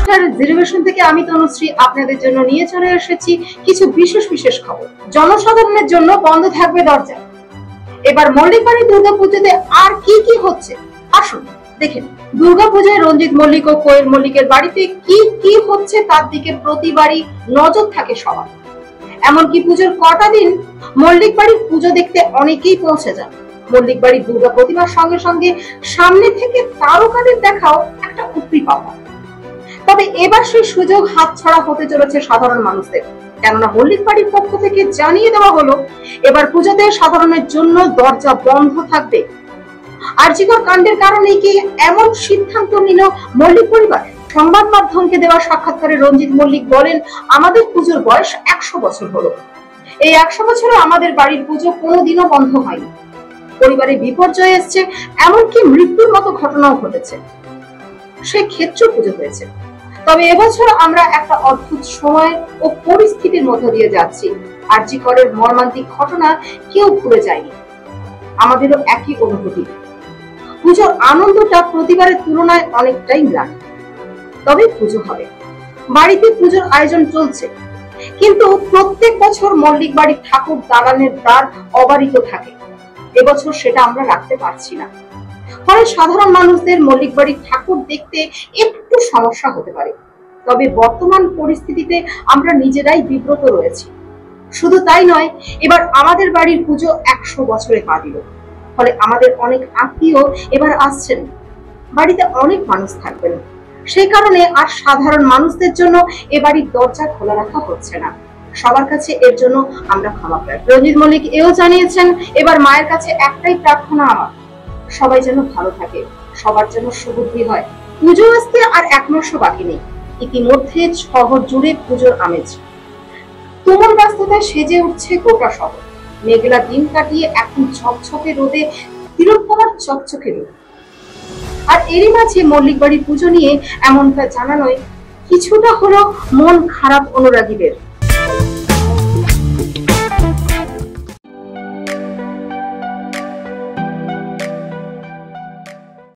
বাংলার রিজর্ভেশন থেকে আমি তনুশ্রী আপনাদের জন্য নিয়ে চলে এসেছি কিছু বিশেষ খবর। জনসাধারণের জন্য বন্ধ থাকবে দরজা। এবার মল্লিকবাড়ি দুর্গাপুজোতে আর কি হচ্ছে আসুন দেখেন। দুর্গাপূজায় রঞ্জিত মল্লিক ও কোয়েল মল্লিকের বাড়িতে কি হচ্ছে তার দিকে প্রতিবারই নজর থাকে সবার। এমনকি পুজোর কটা দিন মল্লিক বাড়ির পুজো দেখতে অনেকেই পৌঁছে যান। মল্লিক বাড়ির দুর্গা প্রতিমার সঙ্গে সঙ্গে সামনে থেকে তারকাদের দেখাও একটা উপরি পাওয়া। তবে এবার সেই সুযোগ হাতছাড়া হতে চলেছে সাধারণ মানুষদের, কেননা মল্লিক বাড়ির পক্ষ থেকে জানিয়ে দেওয়া হলো এবার পুজোতে সাধারণের জন্য দরজা বন্ধ থাকবে। আরজিকর কাণ্ডের কারণে কি এমন সিদ্ধান্ত নিল মল্লিক পরিবার? সংবাদ মাধ্যমকে দেওয়া সাক্ষাৎকারে রঞ্জিত মল্লিক বলেন, আমাদের পুজোর বয়স 100 বছর হলো। এই 100 বছরে আমাদের বাড়ির পুজো কোনোদিনও বন্ধ হয়নি। পরিবারে বিপর্যয় এসছে, এমনকি মৃত্যুর মতো ঘটনাও ঘটেছে, সে ক্ষেত্রে পুজো হয়েছে। তবে এবছর আমরা একটা অদ্ভুত সময় ও পরিস্থিতির মধ্য দিয়ে যাচ্ছি। আরজিকরের মর্মান্তিক ঘটনা কেউ ভুলে যায়নি, আমাদেরও একই অনুভূতি। পুজোর আনন্দটা প্রতিবারের তুলনায় অনেকটাই ম্লান। তবে পুজো হবে, বাড়িতে পুজোর আয়োজন চলছে, কিন্তু প্রত্যেক বছর মল্লিক বাড়ির ঠাকুর দালানের দ্বার অবারিত থাকে। এবছর সেটা আমরা রাখতে পারছি না, ফলে সাধারণ মানুষদের মল্লিক বাড়ির ঠাকুর দেখতে একটু সমস্যা হতে পারে। তবে বর্তমান পরিস্থিতিতে আমরা নিজেরাই বিব্রত রয়েছি। শুধু তাই নয়, এবার আমাদের বাড়ির পুজো 100 বছরে পা দিল, ফলে আমাদের অনেক আত্মীয় এবার আসছেন, বাড়িতে অনেক মানুষ থাকবেন। সেই কারণে আর সাধারণ মানুষদের জন্য এ বাড়ির দরজা খোলা রাখা হচ্ছে না। সবার কাছে এর জন্য আমরা ক্ষমা প্রার্থী। রঞ্জিত মল্লিক এও জানিয়েছেন, এবার মায়ের কাছে একটাই প্রার্থনা আমার, সবাই যেন ভালো থাকে, সবার যেন সুবুদ্ধি হয়। পুজো আসতে আর 1 মাসও বাকি নেই। ইতিমধ্যে শহর জুড়ে পুজোর আমেজ, তুমুল ব্যস্ততায় সেজে উঠছে গোটা শহর। মেঘলা দিন কাটিয়ে এখন ঝকঝকে রোদে তিলোত্তমার চকচকে রোদ। আর এরই মাঝে মল্লিক বাড়ির পুজো নিয়ে এমনটা জানানোয় কিছুটা হলো মন খারাপ অনুরাগীদের।